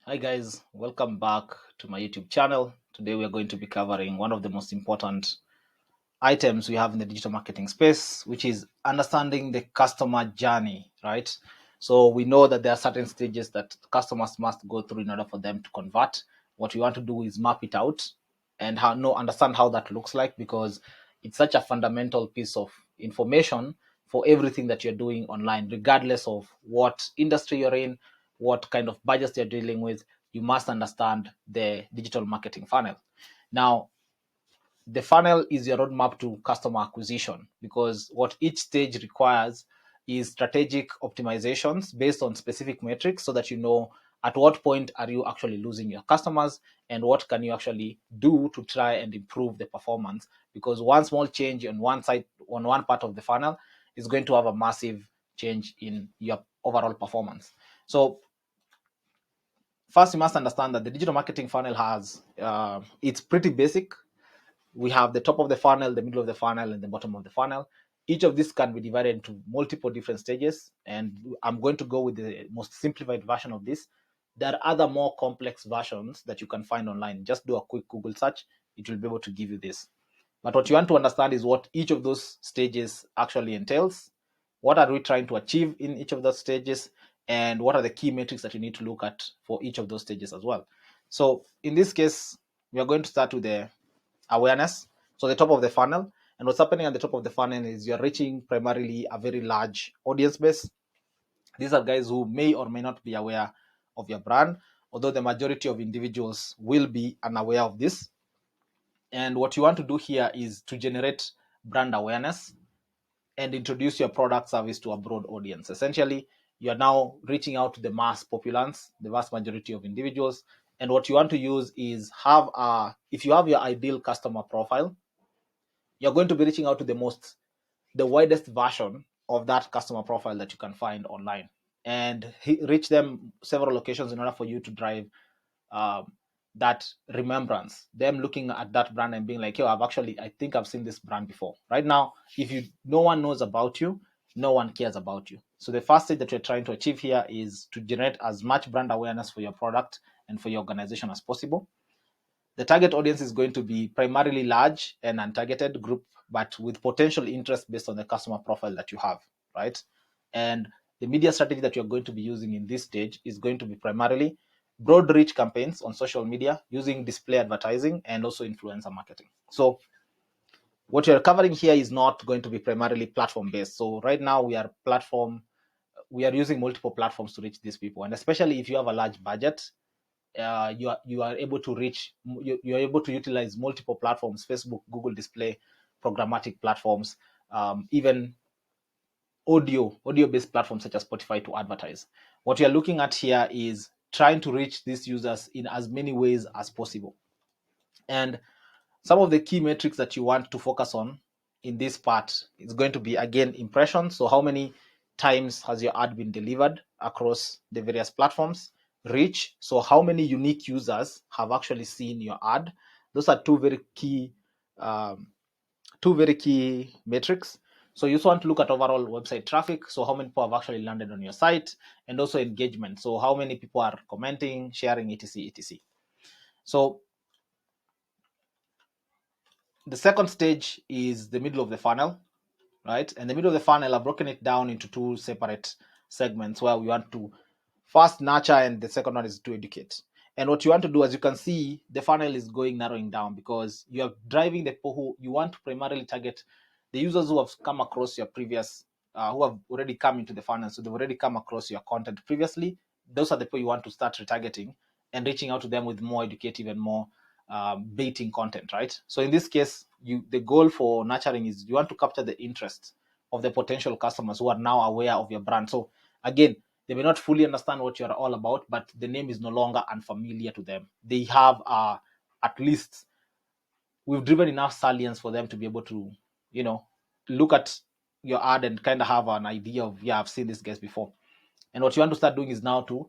Hi guys, welcome back to my YouTube channel. Today we are going to be covering one of the most important items we have in the digital marketing space, which is understanding the customer journey, right? So we know that there are certain stages that customers must go through in order for them to convert. What we want to do is map it out and understand how that looks like, because it's such a fundamental piece of information for everything that you're doing online, regardless of what industry you're in, what kind of budgets you're dealing with. You must understand the digital marketing funnel. Now, the funnel is your roadmap to customer acquisition, because what each stage requires is strategic optimizations based on specific metrics, so that you know at what point are you actually losing your customers and what can you actually do to try and improve the performance, because one small change on one side, on one part of the funnel, is going to have a massive change in your overall performance. So first, you must understand that the digital marketing funnel has it's pretty basic. We have the top of the funnel, the middle of the funnel, and the bottom of the funnel. Each of these can be divided into multiple different stages, and I'm going to go with the most simplified version of this. There are other more complex versions that you can find online. Just do a quick Google search, it will be able to give you this. But what you want to understand is what each of those stages actually entails. What are we trying to achieve in each of those stages? And what are the key metrics that you need to look at for each of those stages as well? So in this case, we are going to start with the awareness. So the top of the funnel, and what's happening at the top of the funnel is you're reaching primarily a very large audience base. These are guys who may or may not be aware of your brand, although the majority of individuals will be unaware of this. And what you want to do here is to generate brand awareness and introduce your product service to a broad audience. Essentially, you are now reaching out to the mass populace, the vast majority of individuals. And what you want to use is if you have your ideal customer profile, you're going to be reaching out to the widest version of that customer profile that you can find online, and reach them several locations in order for you to drive um, that remembrance, them looking at that brand and being like, yo, I think I've seen this brand before. Right now, if you no one knows about you, no one cares about you. So the first thing that you're trying to achieve here is to generate as much brand awareness for your product and for your organization as possible. The target audience is going to be primarily large and untargeted group, but with potential interest based on the customer profile that you have, right? And the media strategy that you're going to be using in this stage is going to be primarily broad reach campaigns on social media using display advertising and also influencer marketing. So what you're covering here is not going to be primarily platform based. So right now we are using multiple platforms to reach these people, and especially if you have a large budget, you are able to you're able to utilize multiple platforms: Facebook, Google Display, programmatic platforms, even audio based platforms such as Spotify to advertise. What you're looking at here is trying to reach these users in as many ways as possible. And some of the key metrics that you want to focus on in this part is going to be, again, impressions. So how many times has your ad been delivered across the various platforms? Reach. So how many unique users have actually seen your ad? Those are um, two very key metrics. So you also want to look at overall website traffic. So how many people have actually landed on your site, and also engagement. So how many people are commenting, sharing, etc, etc. So the second stage is the middle of the funnel, right? And the middle of the funnel, I've broken it down into two separate segments where we want to first nurture, and the second one is to educate. And what you want to do, as you can see, the funnel is going narrowing down, because you are driving the people who you want to primarily target, the users who have come across your previous, who have already come into the funnel. So they've already come across your content previously. Those are the people you want to start retargeting and reaching out to them with more educative and more baiting content, right? So in this case, the goal for nurturing is you want to capture the interest of the potential customers who are now aware of your brand. So again, they may not fully understand what you're all about, but the name is no longer unfamiliar to them. They have at least we've driven enough salience for them to be able to, you know, look at your ad and kind of have an idea of, yeah, I've seen this guys before. And what you want to start doing is now to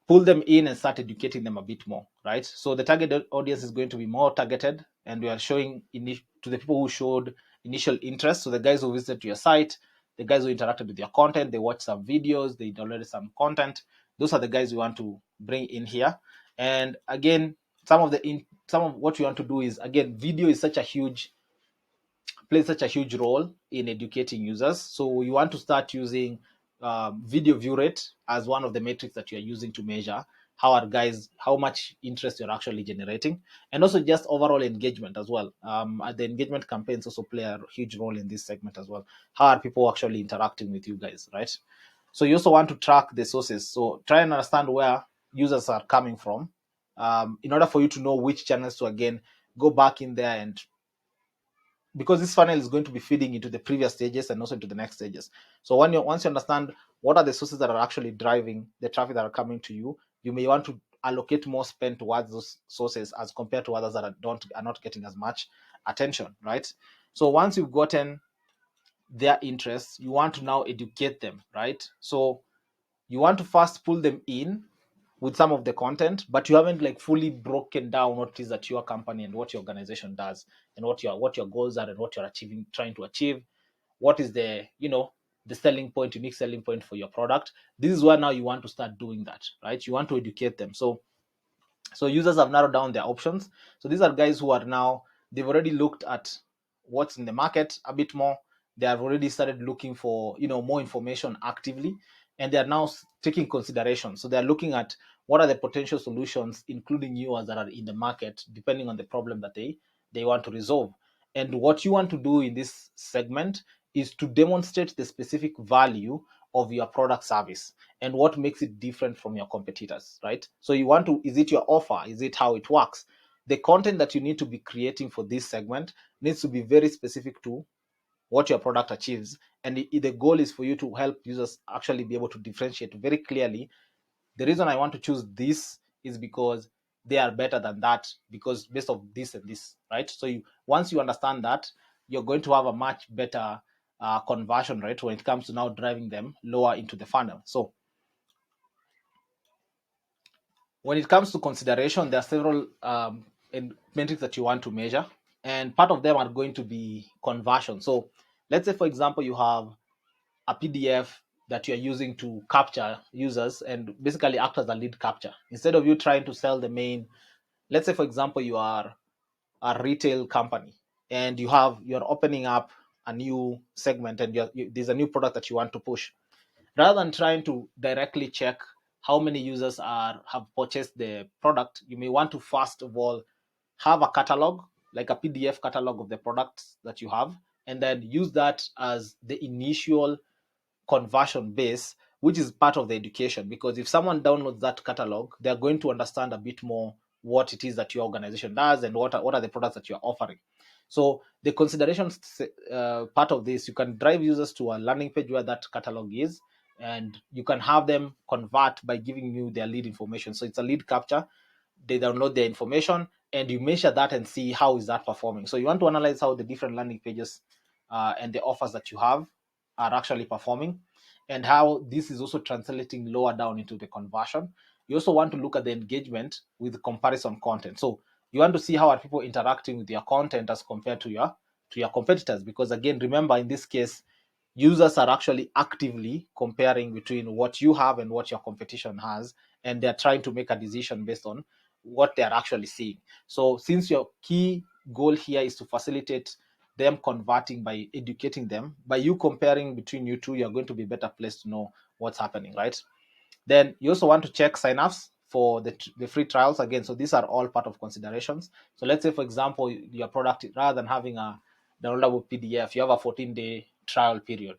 pull them in and start educating them a bit more, right? So the target audience is going to be more targeted, and we are showing to the people who showed initial interest. So the guys who visited your site, the guys who interacted with your content, they watched some videos, they downloaded some content, Those are the guys we want to bring in here. And again, some of what we want to do is, again, video is plays such a huge role in educating users. So you want to start using video view rate as one of the metrics that you're using to measure how much interest you're actually generating, and also just overall engagement as well. The engagement campaigns also play a huge role in this segment as well. How are people actually interacting with you guys, right? So you also want to track the sources. So try and understand where users are coming from, in order for you to know which channels to again go back in there, and because this funnel is going to be feeding into the previous stages and also into the next stages. So once you understand what are the sources that are actually driving the traffic that are coming to you, you may want to allocate more spend towards those sources as compared to others that are not getting as much attention, right? So once you've gotten their interests, you want to now educate them, right? So you want to first pull them in with some of the content, but you haven't like fully broken down what it is that your company and what your organization does, and what your goals are, and what you're trying to achieve. What is the unique selling point for your product? This is where now you want to start doing that, right? You want to educate them. So users have narrowed down their options. So these are guys who are now, they've already looked at what's in the market a bit more. They have already started looking for more information actively, and they are now taking consideration. So they are looking at what are the potential solutions, including yours, that are in the market, depending on the problem that they want to resolve. And what you want to do in this segment is to demonstrate the specific value of your product service and what makes it different from your competitors, right? So you want to, is it your offer? Is it how it works? The content that you need to be creating for this segment needs to be very specific to what your product achieves. And the goal is for you to help users actually be able to differentiate very clearly. The reason I want to choose this is because they are better than that, because based of this and this, right? So once you understand that, you're going to have a much better conversion rate when it comes to now driving them lower into the funnel. So when it comes to consideration, there are several metrics that you want to measure, and part of them are going to be conversion. So let's say, for example, you have a PDF that you're using to capture users and basically act as a lead capture. Instead of you trying to sell the main, let's say, for example, you are a retail company and you're opening up a new segment, and there's a new product that you want to push. Rather than trying to directly check how many users have purchased the product, you may want to first of all have a catalog, like a PDF catalog of the products that you have, and then use that as the initial conversion base, which is part of the education. Because if someone downloads that catalog, they're going to understand a bit more what it is that your organization does and what are the products that you're offering. So the consideration part of this, you can drive users to a landing page where that catalog is, and you can have them convert by giving you their lead information. So it's a lead capture. They download their information, and you measure that and see how is that performing. So you want to analyze how the different landing pages and the offers that you have are actually performing, and how this is also translating lower down into the conversion. You also want to look at the engagement with comparison content. So you want to see how are people interacting with your content as compared to your competitors, because again, remember, in this case, users are actually actively comparing between what you have and what your competition has, and they're trying to make a decision based on what they're actually seeing. So since your key goal here is to facilitate them converting by educating them, by you comparing between you two, you're going to be better placed to know what's happening, right? Then you also want to check signups for the free trials again. So these are all part of considerations. So let's say, for example, your product, rather than having a downloadable PDF, you have a 14-day trial period,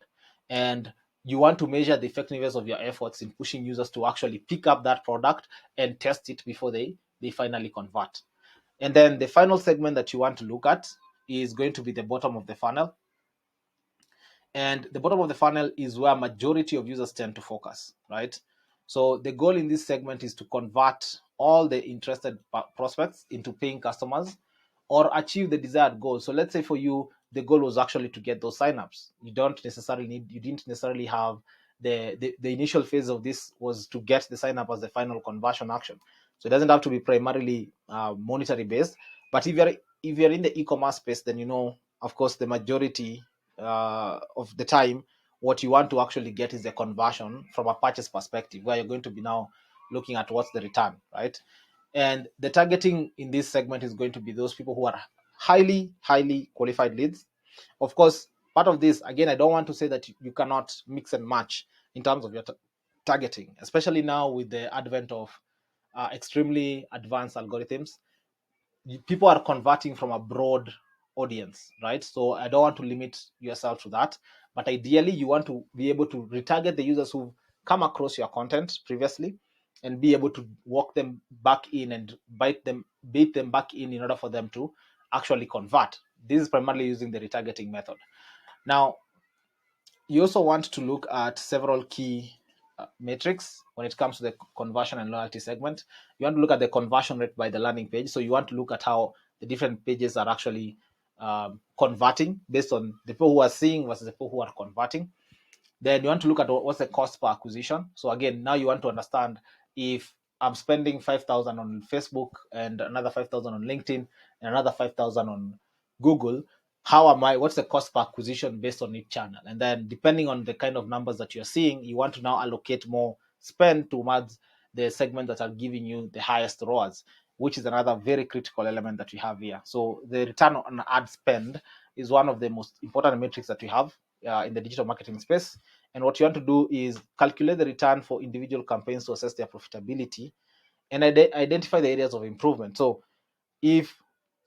and you want to measure the effectiveness of your efforts in pushing users to actually pick up that product and test it before they finally convert. And then the final segment that you want to look at is going to be the bottom of the funnel. And the bottom of the funnel is where majority of users tend to focus, right? So the goal in this segment is to convert all the interested prospects into paying customers or achieve the desired goal. So let's say for you, the goal was actually to get those signups. You didn't necessarily have the initial phase of this was to get the sign up as the final conversion action. So it doesn't have to be primarily monetary based. But if you're in the e-commerce space, then of course, the majority of the time, what you want to actually get is a conversion from a purchase perspective, where you're going to be now looking at what's the return, right? And the targeting in this segment is going to be those people who are highly qualified leads. Of course, part of this, again, I don't want to say that you cannot mix and match in terms of your targeting, especially now with the advent of extremely advanced algorithms. People are converting from a broad audience, right? So I don't want to limit yourself to that, but ideally you want to be able to retarget the users who've come across your content previously and be able to walk them back in and bait them back in order for them to actually convert. This is primarily using the retargeting method. Now, you also want to look at several key metrics when it comes to the conversion and loyalty segment. You want to look at the conversion rate by the landing page. So you want to look at how the different pages are actually converting based on the people who are seeing versus the people who are converting. Then you want to look at what's the cost per acquisition. So again, now you want to understand if I'm spending 5,000 on Facebook and another 5,000 on LinkedIn and another 5,000 on Google, what's the cost per acquisition based on each channel? And then depending on the kind of numbers that you're seeing, you want to now allocate more spend towards the segment that are giving you the highest ROAS, which is another very critical element that we have here. So the return on ad spend is one of the most important metrics that we have in the digital marketing space. And what you want to do is calculate the return for individual campaigns to assess their profitability and identify the areas of improvement. So if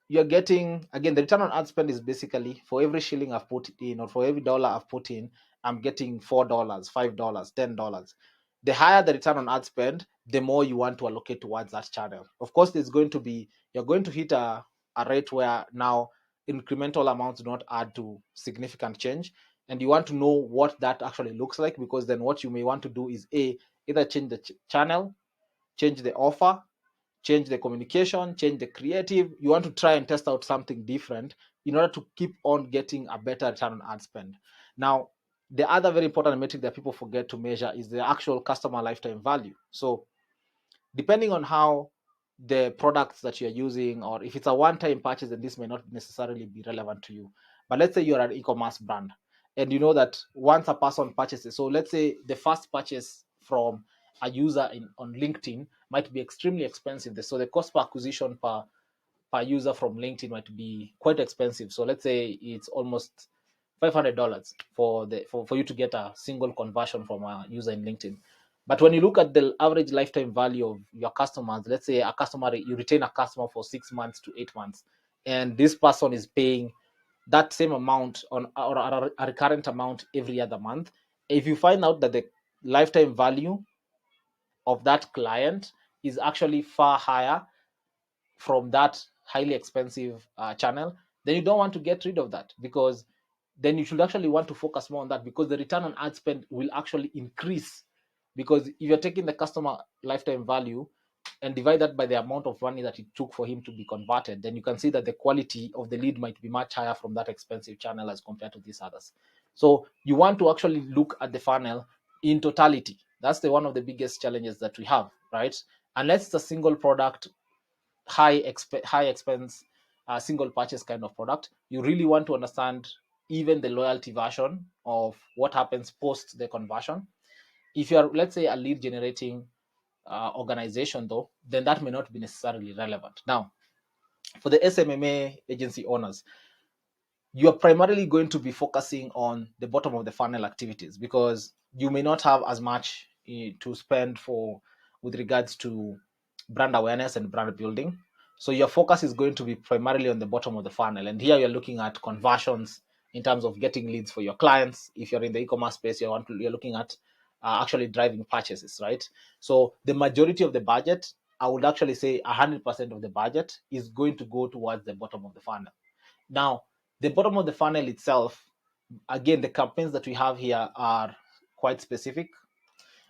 you're getting, again, the return on ad spend is basically for every shilling I've put in or for every dollar I've put in, I'm getting $4, $5, $10. The higher the return on ad spend, the more you want to allocate towards that channel. Of course, you're going to hit a rate where now incremental amounts do not add to significant change. And you want to know what that actually looks like, because then what you may want to do is either change the channel, change the offer, change the communication, change the creative. You want to try and test out something different in order to keep on getting a better return on ad spend. Now, the other very important metric that people forget to measure is the actual customer lifetime value. So depending on how the products that you're using, or if it's a one-time purchase, then this may not necessarily be relevant to you. But let's say you're an e-commerce brand and you know that once a person purchases, so let's say the first purchase from a user on LinkedIn might be extremely expensive. So the cost per acquisition per user from LinkedIn might be quite expensive. So let's say it's almost $500 for you to get a single conversion from a user in LinkedIn. But when you look at the average lifetime value of your customers, let's say you retain a customer for 6 months to 8 months, and this person is paying that same amount or a recurrent amount every other month. If you find out that the lifetime value of that client is actually far higher from that highly expensive channel, then you don't want to get rid of that, because then you should actually want to focus more on that, because the return on ad spend will actually increase. Because if you're taking the customer lifetime value and divide that by the amount of money that it took for him to be converted, then you can see that the quality of the lead might be much higher from that expensive channel as compared to these others. So you want to actually look at the funnel in totality. That's one of the biggest challenges that we have, right? Unless it's a single product, high expense, single purchase kind of product, you really want to understand even the loyalty version of what happens post the conversion. If you're, let's say, a lead generating organization though, then that may not be necessarily relevant. Now, for the SMMA agency owners, you're primarily going to be focusing on the bottom of the funnel activities, because you may not have as much to spend for with regards to brand awareness and brand building. So your focus is going to be primarily on the bottom of the funnel. And here you're looking at conversions in terms of getting leads for your clients. If you're in the e-commerce space, you're looking at actually driving purchases, right? So the majority of the budget, I would actually say 100% of the budget is going to go towards the bottom of the funnel. Now, the bottom of the funnel itself, again, the campaigns that we have here are quite specific.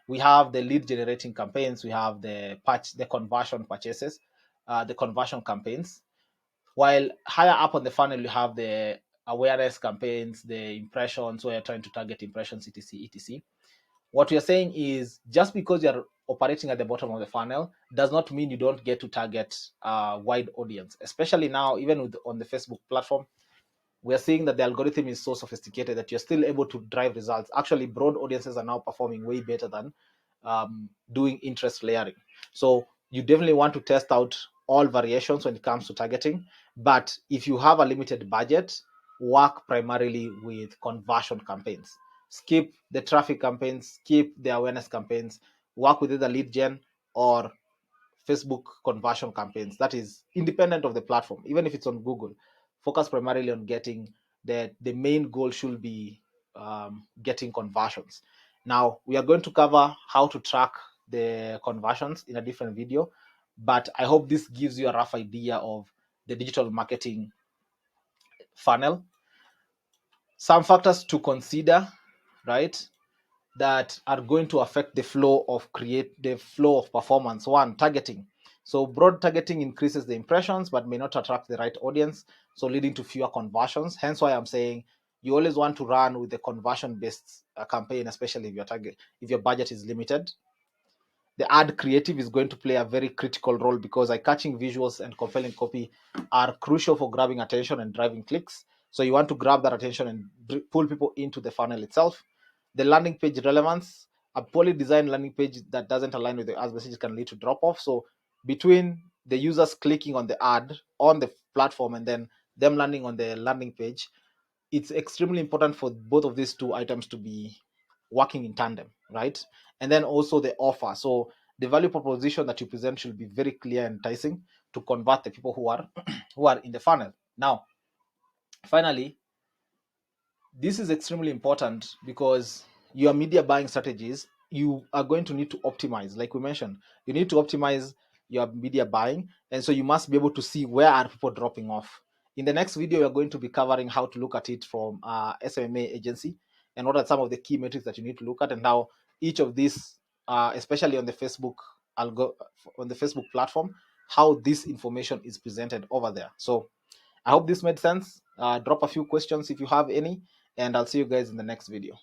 We have the lead generating campaigns, we have the conversion purchases, the conversion campaigns. While higher up on the funnel, you have the awareness campaigns, the impressions, where you're trying to target impressions, etc. What we are saying is, just because you're operating at the bottom of the funnel does not mean you don't get to target a wide audience, especially now, even on the Facebook platform. we are seeing that the algorithm is so sophisticated that you're still able to drive results. Actually, broad audiences are now performing way better than doing interest layering. So you definitely want to test out all variations when it comes to targeting. But if you have a limited budget, work primarily with conversion campaigns. Skip the traffic campaigns, skip the awareness campaigns, work with either lead gen or Facebook conversion campaigns. That is independent of the platform. Even if it's on Google, focus primarily on getting the main goal should be getting conversions. Now we are going to cover how to track the conversions in a different video, but I hope this gives you a rough idea of the digital marketing funnel. Some factors to consider, right, that are going to affect the flow of performance. One, targeting. So broad targeting increases the impressions but may not attract the right audience, so leading to fewer conversions. Hence why I'm saying you always want to run with a conversion based campaign, especially if your budget is limited. The ad creative is going to play a very critical role because eye-catching visuals and compelling copy are crucial for grabbing attention and driving clicks. So you want to grab that attention and pull people into the funnel itself. The landing page relevance, a poorly designed landing page that doesn't align with the ad message can lead to drop off. So between the users clicking on the ad on the platform and then them landing on the landing page, it's extremely important for both of these two items to be working in tandem, right? And then also the offer. So the value proposition that you present should be very clear and enticing to convert the people who are who are in the funnel. Now, finally, this is extremely important because your media buying strategies, you are going to need to optimize. Like we mentioned, you need to optimize your media buying, and so you must be able to see where are people dropping off. In the next video, we are going to be covering how to look at it from SMMA agency and what are some of the key metrics that you need to look at, and how each of these, especially on the on the Facebook platform, how this information is presented over there. So I hope this made sense. Drop a few questions if you have any, and I'll see you guys in the next video.